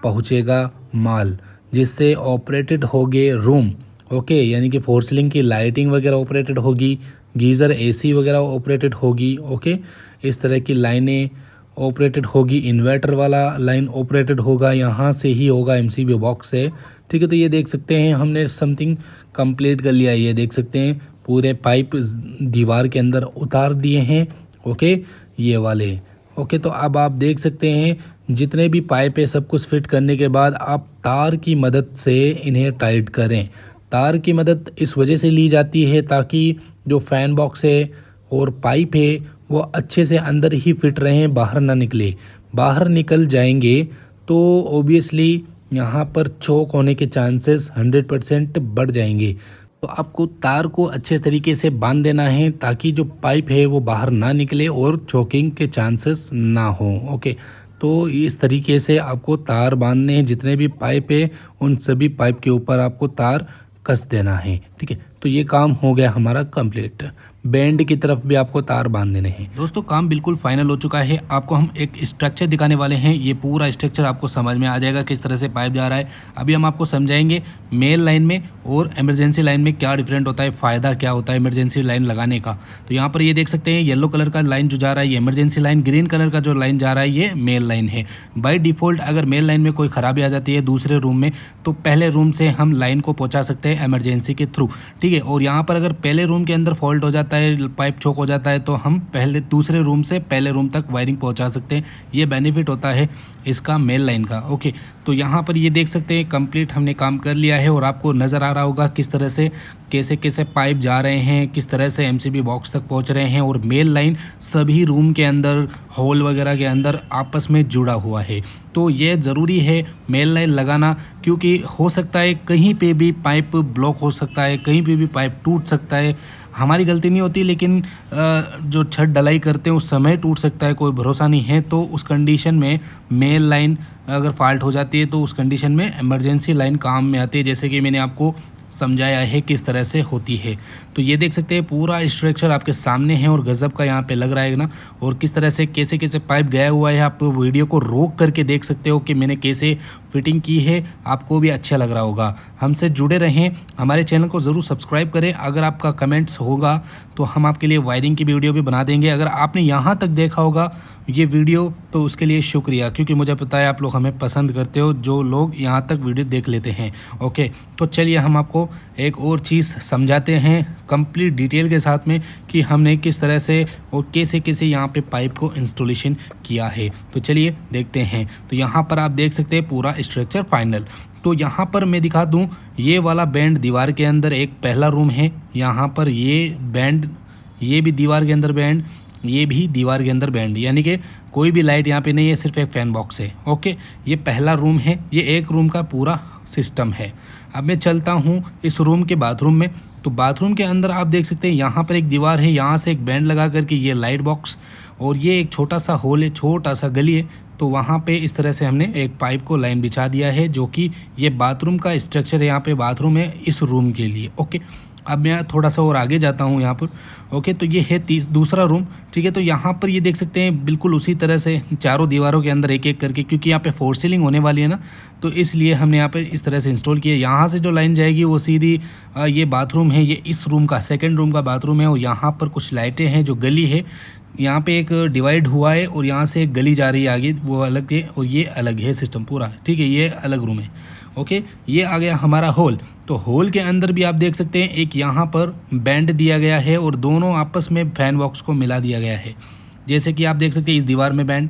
पहुँचेगा माल, जिससे ऑपरेटेड होंगे रूम। ओके, यानी कि फोर सीलिंग की लाइटिंग वगैरह ऑपरेटेड होगी, गीज़र एसी वगैरह ऑपरेटेड होगी। ओके, इस तरह की लाइनें ऑपरेटेड होगी, इन्वर्टर वाला लाइन ऑपरेटेड होगा, यहाँ से ही होगा एमसीबी बॉक्स से। ठीक है, तो ये देख सकते हैं हमने समथिंग कंप्लीट कर लिया। ये देख सकते हैं पूरे पाइप दीवार के अंदर उतार दिए हैं। ओके, ये वाले। ओके, तो अब आप देख सकते हैं जितने भी पाइप है सब कुछ फिट करने के बाद आप तार की मदद से इन्हें टाइट करें। तार की मदद इस वजह से ली जाती है ताकि जो फैन बॉक्स है और पाइप है वो अच्छे से अंदर ही फिट रहें, बाहर ना निकले। बाहर निकल जाएंगे तो ओबियसली यहाँ पर चोक होने के चांसेस 100% बढ़ जाएंगे। तो आपको तार को अच्छे तरीके से बांध देना है ताकि जो पाइप है वो बाहर ना निकले और चोकिंग के चांसेस ना हो। ओके, तो इस तरीके से आपको तार बांधने हैं। जितने भी पाइप है उन सभी पाइप के ऊपर आपको तार कस देना है। ठीक है, तो ये काम हो गया हमारा कंप्लीट। बैंड की तरफ भी आपको तार बांध देने हैं। दोस्तों, काम बिल्कुल फाइनल हो चुका है। आपको हम एक स्ट्रक्चर दिखाने वाले हैं। ये पूरा स्ट्रक्चर आपको समझ में आ जाएगा किस तरह से पाइप जा रहा है। अभी हम आपको समझाएंगे मेल लाइन में और इमरजेंसी लाइन में क्या डिफरेंट होता है, फ़ायदा क्या होता है इमरजेंसी लाइन लगाने का। तो यहाँ पर ये देख सकते हैं येलो कलर का लाइन जो जा रहा है ये इमरजेंसी लाइन, ग्रीन कलर का जो लाइन जा रहा है ये मेल लाइन है। बाय डिफ़ॉल्ट अगर मेल लाइन में कोई ख़राबी आ जाती है दूसरे रूम में तो पहले रूम से हम लाइन को पहुँचा सकते हैं इमरजेंसी के थ्रू। ठीक है, और यहाँ पर अगर पहले रूम के अंदर फॉल्ट हो जाता है, पाइप चोक हो जाता है, तो हम पहले दूसरे रूम से पहले रूम तक वायरिंग पहुंचा सकते हैं। ये बेनिफिट होता है इसका मेल लाइन का। ओके, तो यहाँ पर ये देख सकते हैं कंप्लीट हमने काम कर लिया है और आपको नज़र आ रहा होगा किस तरह से कैसे कैसे पाइप जा रहे हैं, किस तरह से एमसीबी बॉक्स तक पहुँच रहे हैं और मेल लाइन सभी रूम के अंदर हॉल वगैरह के अंदर आपस में जुड़ा हुआ है। तो ये ज़रूरी है मेल लाइन लगाना, क्योंकि हो सकता है कहीं पे भी पाइप ब्लॉक हो सकता है, कहीं पे भी पाइप टूट सकता है। हमारी गलती नहीं होती लेकिन जो छत डलाई करते हैं उस समय टूट सकता है, कोई भरोसा नहीं है। तो उस कंडीशन में मेल लाइन अगर फॉल्ट हो जाती है तो उस कंडीशन में इमरजेंसी लाइन काम में आती है, जैसे कि मैंने आपको समझाया है किस तरह से होती है। तो ये देख सकते हैं पूरा स्ट्रक्चर आपके सामने है और गज़ब का यहाँ पे लग रहा है ना, और किस तरह से कैसे कैसे पाइप गया हुआ है। आप वीडियो को रोक करके देख सकते हो कि मैंने कैसे फिटिंग की है, आपको भी अच्छा लग रहा होगा। हमसे जुड़े रहें, हमारे चैनल को ज़रूर सब्सक्राइब करें। अगर आपका कमेंट्स होगा तो हम आपके लिए वायरिंग की वीडियो भी बना देंगे। अगर आपने यहाँ तक देखा होगा ये वीडियो तो उसके लिए शुक्रिया, क्योंकि मुझे पता है आप लोग हमें पसंद करते हो जो लोग यहाँ तक वीडियो देख लेते हैं। ओके, तो चलिए हम आपको एक और चीज़ समझाते हैं कंप्लीट डिटेल के साथ में कि हमने किस तरह से और कैसे कैसे यहाँ पे पाइप को इंस्टॉलेशन किया है। तो चलिए देखते हैं। तो यहाँ पर आप देख सकते हैं पूरा स्ट्रक्चर फाइनल। तो यहाँ पर मैं दिखा दूँ, ये वाला बैंड दीवार के अंदर एक पहला रूम है। यहाँ पर ये बैंड, ये भी दीवार के अंदर बैंड, ये भी दीवार के अंदर बैंड, यानी कि कोई भी लाइट यहाँ पे नहीं है, सिर्फ एक फ़ैन बॉक्स है। ओके, ये पहला रूम है, ये एक रूम का पूरा सिस्टम है। अब मैं चलता हूँ इस रूम के बाथरूम में। तो बाथरूम के अंदर आप देख सकते हैं यहाँ पर एक दीवार है, यहाँ से एक बैंड लगा करके ये लाइट बॉक्स, और ये एक छोटा सा होल है, छोटा सा गली है। तो वहाँ पे इस तरह से हमने एक पाइप को लाइन बिछा दिया है, जो कि ये बाथरूम का स्ट्रक्चर है। यहाँ पे बाथरूम है इस रूम के लिए। ओके, अब मैं थोड़ा सा और आगे जाता हूँ यहाँ पर। ओके, तो ये है दूसरा रूम। ठीक है, तो यहाँ पर ये देख सकते हैं बिल्कुल उसी तरह से चारों दीवारों के अंदर एक एक करके, क्योंकि यहाँ पे फोर सीलिंग होने वाली है ना, तो इसलिए हमने यहाँ पे इस तरह से इंस्टॉल किया। यहाँ से जो लाइन जाएगी वो सीधी ये बाथरूम है, ये इस रूम का सेकेंड रूम का बाथरूम है। और यहाँ पर कुछ लाइटें हैं, जो गली है यहाँ पे एक डिवाइड हुआ है और यहाँ से एक गली जा रही है आगे, वो अलग है और ये अलग है सिस्टम पूरा। ठीक है, ये अलग रूम है। ओके, ये आ गया हमारा हॉल। तो हॉल के अंदर भी आप देख सकते हैं एक यहाँ पर बैंड दिया गया है और दोनों आपस में फैन बॉक्स को मिला दिया गया है। जैसे कि आप देख सकते हैं इस दीवार में बैंड,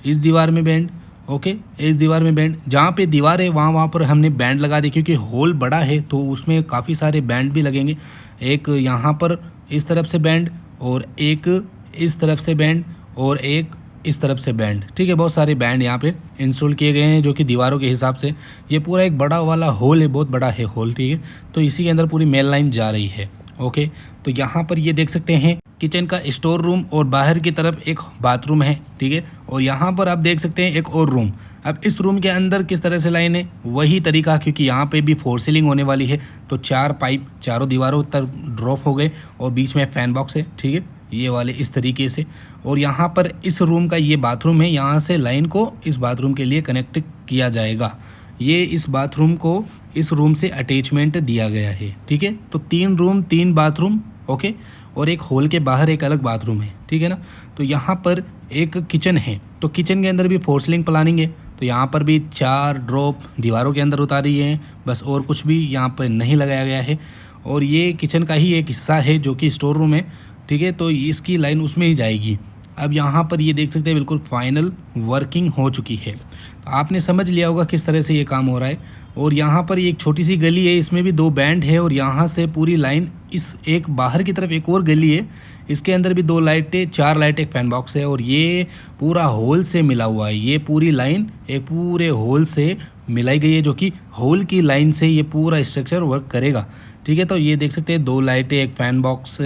इस दीवार में बैंड। ओके, इस दीवार में बैंड, जहाँ पे दीवार है वहाँ पर हमने बैंड लगा दी, क्योंकि हॉल बड़ा है तो उसमें काफ़ी सारे बैंड भी लगेंगे। एक यहाँ पर इस तरफ से बैंड और एक इस तरफ से बैंड और एक इस तरफ से बैंड। ठीक है, बहुत सारे बैंड यहाँ पे इंस्टॉल किए गए हैं, जो कि दीवारों के हिसाब से ये पूरा एक बड़ा वाला हॉल है, बहुत बड़ा है हॉल। ठीक है, तो इसी के अंदर पूरी मेल लाइन जा रही है। ओके, तो यहाँ पर ये देख सकते हैं किचन का स्टोर रूम और बाहर की तरफ एक बाथरूम है। ठीक है, और यहाँ पर आप देख सकते हैं एक और रूम। अब इस रूम के अंदर किस तरह से लाइन है, वही तरीका, क्योंकि यहाँ पे भी फोर सीलिंग होने वाली है। तो चार पाइप चारों दीवारों तक ड्रॉप हो गए और बीच में फैन बॉक्स है। ठीक है, ये वाले इस तरीके से। और यहाँ पर इस रूम का ये बाथरूम है, यहाँ से लाइन को इस बाथरूम के लिए कनेक्ट किया जाएगा। ये इस बाथरूम को इस रूम से अटैचमेंट दिया गया है, ठीक है। तो 3 रूम 3 बाथरूम, ओके। और एक हॉल के बाहर एक अलग बाथरूम है, ठीक है ना। तो यहाँ पर एक किचन है, तो किचन के अंदर भी फोर सीलिंग प्लानिंग है। तो यहाँ पर भी 4 ड्रॉप दीवारों के अंदर उतारी है बस, और कुछ भी यहाँ पर नहीं लगाया गया है। और ये किचन का ही एक हिस्सा है जो कि स्टोर रूम है, ठीक है। तो इसकी लाइन उसमें ही जाएगी। अब यहाँ पर ये देख सकते हैं बिल्कुल फाइनल वर्किंग हो चुकी है। तो आपने समझ लिया होगा किस तरह से ये काम हो रहा है। और यहाँ पर एक छोटी सी गली है, इसमें भी 2 बैंड है, और यहाँ से पूरी लाइन इस एक बाहर की तरफ एक और गली है, इसके अंदर भी 2 लाइटें 4 लाइट एक फैन बॉक्स है। और ये पूरा होल से मिला हुआ है, ये पूरी लाइन एक पूरे होल से मिलाई गई है, जो कि होल की लाइन से ये पूरा स्ट्रक्चर वर्क करेगा, ठीक है। तो ये देख सकते हैं 2 लाइटें एक फैन बॉक्स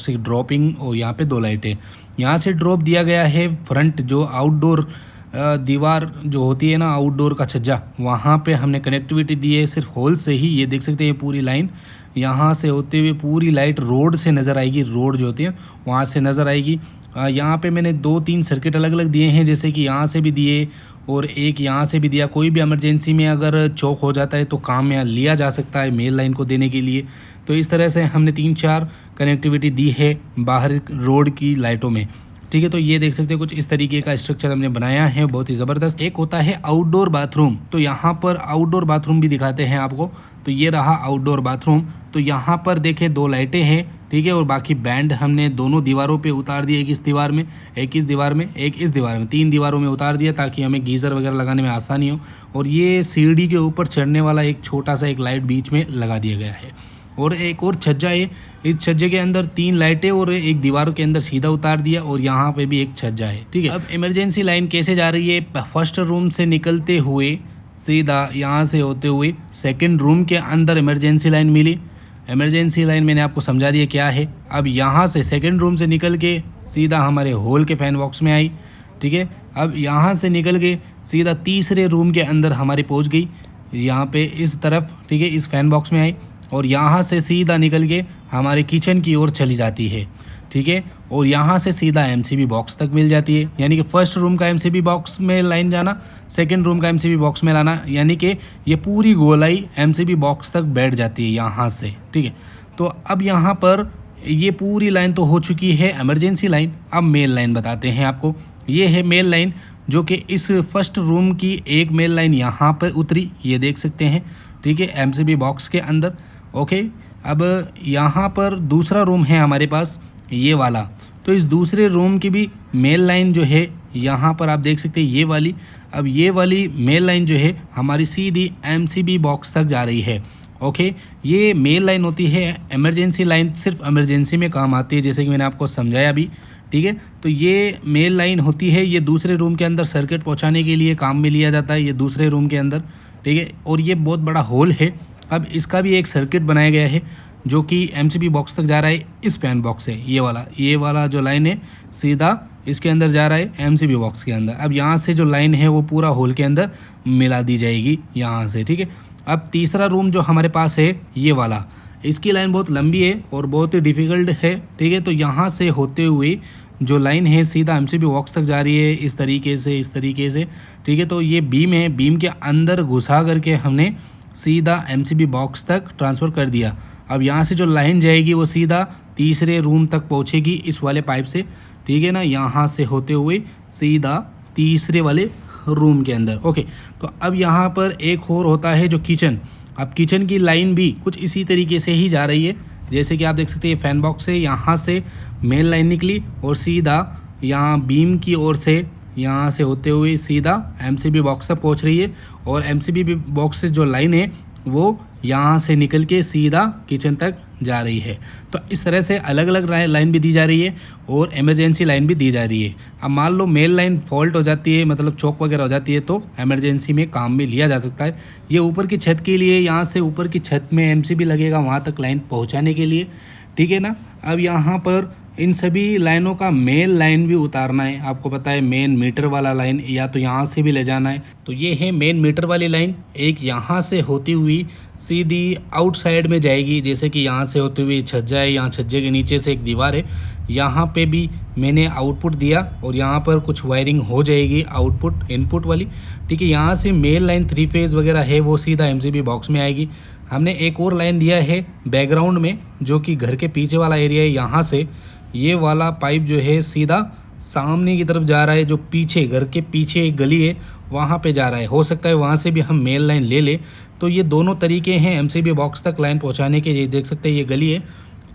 की ड्रॉपिंग, और यहाँ पे 2 लाइटें यहाँ से ड्रॉप दिया गया है। फ्रंट जो आउटडोर दीवार जो होती है ना, आउटडोर का छज्जा, वहाँ पे हमने कनेक्टिविटी दी है सिर्फ होल से ही। ये देख सकते हैं पूरी लाइन यहाँ से होते हुए पूरी लाइट रोड से नज़र आएगी, रोड जो होती है वहाँ से नज़र आएगी। यहाँ पे मैंने 2-3 सर्किट अलग अलग दिए हैं, जैसे कि यहाँ से भी दिए और एक यहाँ से भी दिया। कोई भी इमरजेंसी में अगर चौक हो जाता है तो काम में लिया जा सकता है मेल लाइन को देने के लिए। तो इस तरह से हमने 3-4 कनेक्टिविटी दी है बाहर रोड की लाइटों में, ठीक है। तो ये देख सकते हैं कुछ इस तरीके का स्ट्रक्चर हमने बनाया है, बहुत ही ज़बरदस्त। एक होता है आउटडोर बाथरूम, तो यहाँ पर आउटडोर बाथरूम भी दिखाते हैं आपको। तो ये रहा आउटडोर बाथरूम। तो यहाँ पर देखें 2 लाइटें हैं, ठीक है। और बाकी बैंड हमने दोनों दीवारों पे उतार दिए, एक इस दीवार में, एक इस दीवार में, एक इस दीवार में, 3 दीवारों में उतार दिया ताकि हमें गीज़र वगैरह लगाने में आसानी हो। और ये सीढ़ी के ऊपर चढ़ने वाला एक छोटा सा एक लाइट बीच में लगा दिया गया है। और एक और छज्जा है, इस छज्जे के अंदर 3 लाइटें और एक दीवारों के अंदर सीधा उतार दिया, और यहाँ पे भी एक छज्जा है, ठीक है। अब इमरजेंसी लाइन कैसे जा रही है, फर्स्ट रूम से निकलते हुए सीधा यहाँ से होते हुए सेकंड रूम के अंदर इमरजेंसी लाइन मिली। इमरजेंसी लाइन मैंने आपको समझा दिया क्या है। अब यहाँ से सेकंड रूम से निकल के सीधा हमारे हॉल के फैन बॉक्स में आई, ठीक है। अब यहाँ से निकल के सीधा तीसरे रूम के अंदर हमारी पहुँच गई, यहाँ पे इस तरफ, ठीक है, इस फैन बॉक्स में आई। और यहाँ से सीधा निकल के हमारे किचन की ओर चली जाती है, ठीक है। और यहाँ से सीधा एमसीबी बॉक्स तक मिल जाती है, यानी कि फर्स्ट रूम का एमसीबी बॉक्स में लाइन जाना, सेकंड रूम का एमसीबी बॉक्स में लाना, यानी कि ये पूरी गोलाई एमसीबी बॉक्स तक बैठ जाती है यहाँ से, ठीक है। तो अब यहाँ पर ये पूरी लाइन तो हो चुकी है इमरजेंसी लाइन। अब मेल लाइन बताते हैं आपको। ये है मेल लाइन, जो कि इस फर्स्ट रूम की एक मेल लाइन यहाँ पर उतरी, ये देख सकते हैं, ठीक है, एमसीबी बॉक्स के अंदर, ओके। अब यहाँ पर दूसरा रूम है हमारे पास, ये वाला। तो इस दूसरे रूम की भी मेल लाइन जो है यहाँ पर आप देख सकते हैं, ये वाली। अब ये वाली मेल लाइन जो है हमारी सीधी एमसीबी बॉक्स तक जा रही है, ओके। ये मेल लाइन होती है इमरजेंसी लाइन, सिर्फ इमरजेंसी में काम आती है, जैसे कि मैंने आपको समझाया अभी, ठीक है। तो ये मेल लाइन होती है, ये दूसरे रूम के अंदर सर्किट पहुँचाने के लिए काम में लिया जाता है, ये दूसरे रूम के अंदर, ठीक है। और ये बहुत बड़ा हॉल है। अब इसका भी एक सर्किट बनाया गया है जो कि एमसीबी बॉक्स तक जा रहा है, इस फैन बॉक्स से, ये वाला जो लाइन है सीधा इसके अंदर जा रहा है एमसीबी बॉक्स के अंदर। अब यहाँ से जो लाइन है वो पूरा होल के अंदर मिला दी जाएगी यहाँ से, ठीक है। अब तीसरा रूम जो हमारे पास है ये वाला, इसकी लाइन बहुत लंबी है और बहुत ही डिफ़िकल्ट है, ठीक है। तो यहाँ से होते हुए जो लाइन है सीधा एमसीबी बॉक्स तक जा रही है, इस तरीके से, ठीक है। तो ये बीम है, बीम के अंदर घुसा करके हमने सीधा एमसीबी बॉक्स तक ट्रांसफ़र कर दिया। अब यहाँ से जो लाइन जाएगी वो सीधा तीसरे रूम तक पहुँचेगी इस वाले पाइप से, ठीक है ना, यहाँ से होते हुए सीधा तीसरे वाले रूम के अंदर, ओके। तो अब यहाँ पर एक और होता है जो किचन। अब किचन की लाइन भी कुछ इसी तरीके से ही जा रही है, जैसे कि आप देख सकते हैं फैन बॉक्स से यहाँ से मेन लाइन निकली और सीधा यहाँ बीम की ओर से यहाँ से होते हुए सीधा एमसीबी बॉक्स तक पहुँच रही है। और एमसीबी बॉक्स से जो लाइन है वो यहाँ से निकल के सीधा किचन तक जा रही है। तो इस तरह से अलग अलग लाइन भी दी जा रही है और इमरजेंसी लाइन भी दी जा रही है। अब मान लो मेल लाइन फॉल्ट हो जाती है, मतलब चौक वगैरह हो जाती है, तो इमरजेंसी में काम में लिया जा सकता है। ये ऊपर की छत के लिए, यहाँ से ऊपर की छत में एमसीबी लगेगा वहाँ तक लाइन पहुँचाने के लिए, ठीक है ना। अब यहाँ पर इन सभी लाइनों का मेन लाइन भी उतारना है, आपको पता है मेन मीटर वाला लाइन, या तो यहाँ से भी ले जाना है। तो ये है मेन मीटर वाली लाइन, एक यहाँ से होती हुई सीधी आउटसाइड में जाएगी, जैसे कि यहाँ से होते हुए छज्जा है, यहाँ छज्जे के नीचे से एक दीवार है, यहाँ पे भी मैंने आउटपुट दिया और यहाँ पर कुछ वायरिंग हो जाएगी आउटपुट इनपुट वाली, ठीक है। यहाँ से मेल लाइन 3 फेज़ वगैरह है वो सीधा एमसीबी बॉक्स में आएगी। हमने एक और लाइन दिया है बैकग्राउंड में, जो कि घर के पीछे वाला एरिया है, यहाँ से ये वाला पाइप जो है सीधा सामने की तरफ जा रहा है, जो पीछे घर के पीछे एक गली है वहाँ पे जा रहा है। हो सकता है वहाँ से भी हम मेल लाइन ले लें। तो ये दोनों तरीके हैं एमसीबी बॉक्स तक लाइन पहुँचाने के। ये देख सकते हैं ये गली है,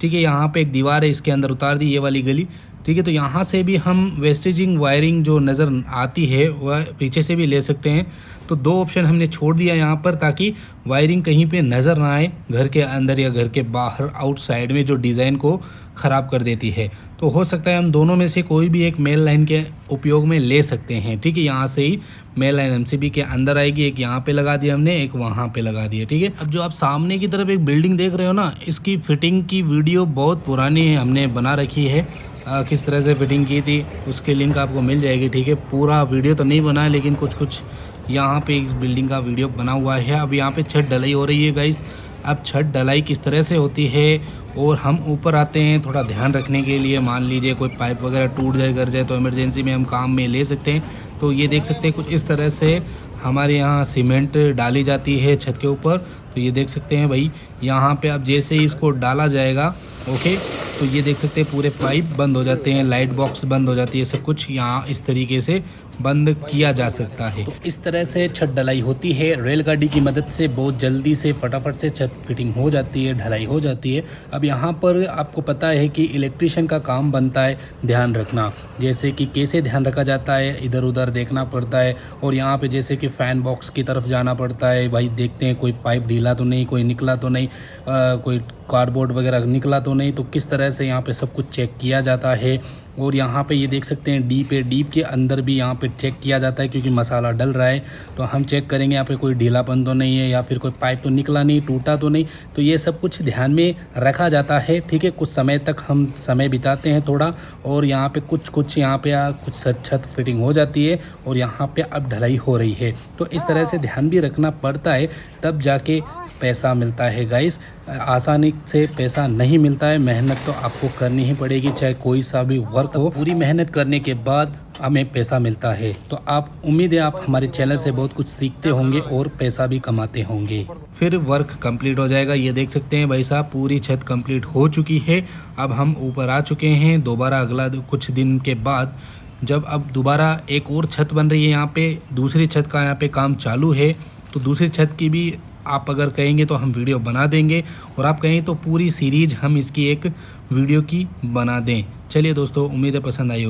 ठीक है। यहाँ पे एक दीवार है, इसके अंदर उतार दी ये वाली गली, ठीक है। तो यहाँ से भी हम वेस्टेजिंग वायरिंग जो नज़र आती है वह पीछे से भी ले सकते हैं। तो 2 ऑप्शन हमने छोड़ दिया यहाँ पर, ताकि वायरिंग कहीं पे नज़र ना आए घर के अंदर या घर के बाहर आउटसाइड में, जो डिज़ाइन को ख़राब कर देती है। तो हो सकता है हम दोनों में से कोई भी एक मेल लाइन के उपयोग में ले सकते हैं, ठीक है। यहाँ से ही मेल लाइन एमसीबी के अंदर आएगी, एक यहाँ पे लगा दिया हमने, एक वहाँ पे लगा दिया, ठीक है। अब जो आप सामने की तरफ एक बिल्डिंग देख रहे हो ना, इसकी फिटिंग की वीडियो बहुत पुरानी है, हमने बना रखी है। किस तरह से फिटिंग की थी उसकी लिंक आपको मिल जाएगी, ठीक है। पूरा वीडियो तो नहीं बना है, लेकिन कुछ यहाँ पे इस बिल्डिंग का वीडियो बना हुआ है। अब यहाँ पे छत ढलाई हो रही है गाइस। अब छत ढलाई किस तरह से होती है, और हम ऊपर आते हैं थोड़ा ध्यान रखने के लिए। मान लीजिए कोई पाइप वगैरह टूट जाए, कर जाए, तो इमरजेंसी में हम काम में ले सकते हैं। तो ये देख सकते हैं कुछ इस तरह से हमारे यहाँ सीमेंट डाली जाती है छत के ऊपर। तो ये देख सकते हैं भाई, यहाँ पे अब जैसे ही इसको डाला जाएगा, ओके, तो ये देख सकते हैं पूरे पाइप बंद हो जाते हैं, लाइट बॉक्स बंद हो जाती है, सब कुछ यहाँ इस तरीके से बंद किया जा सकता है। तो इस तरह से छत ढलाई होती है। रेलगाड़ी की मदद से बहुत जल्दी से फटाफट से छत फिटिंग हो जाती है, ढलाई हो जाती है। अब यहाँ पर आपको पता है कि इलेक्ट्रिशियन का काम बनता है ध्यान रखना, जैसे कि कैसे ध्यान रखा जाता है, इधर उधर देखना पड़ता है। और यहाँ पे जैसे कि फ़ैन बॉक्स की तरफ जाना पड़ता है, भाई देखते हैं कोई पाइप ढीला तो नहीं, कोई निकला तो नहीं, कोई कार्डबोर्ड वगैरह निकला तो नहीं। तो किस तरह से यहाँ पे सब कुछ चेक किया जाता है। और यहाँ पे ये देख सकते हैं डीप है, डीप के अंदर भी यहाँ पे चेक किया जाता है, क्योंकि मसाला डल रहा है। तो हम चेक करेंगे यहाँ पे कोई ढीलापन तो नहीं है, या फिर कोई पाइप तो निकला नहीं, टूटा तो नहीं। तो ये सब कुछ ध्यान में रखा जाता है, ठीक है। कुछ समय तक हम समय बिताते हैं थोड़ा, और यहाँ पे कुछ यहाँ पे कुछ छत फिटिंग हो जाती है, और यहाँ पे अब ढलाई हो रही है। तो इस तरह से ध्यान भी रखना पड़ता है, तब जाके पैसा मिलता है गाइस। आसानी से पैसा नहीं मिलता है, मेहनत तो आपको करनी ही पड़ेगी, चाहे कोई सा भी वर्क हो। पूरी मेहनत करने के बाद हमें पैसा मिलता है। तो आप उम्मीद है आप हमारे चैनल से बहुत कुछ सीखते होंगे और पैसा भी कमाते होंगे। फिर वर्क कंप्लीट हो जाएगा। ये देख सकते हैं भाई साहब, पूरी छत कंप्लीट हो चुकी है। अब हम ऊपर आ चुके हैं। दोबारा अगला कुछ दिन के बाद जब अब दोबारा एक और छत बन रही है, यहाँ पे दूसरी छत का यहाँ पे काम चालू है। तो दूसरी छत की भी आप अगर कहेंगे तो हम वीडियो बना देंगे, और आप कहें तो पूरी सीरीज हम इसकी एक वीडियो की बना दें। चलिए दोस्तों, उम्मीद है पसंद आई होगी।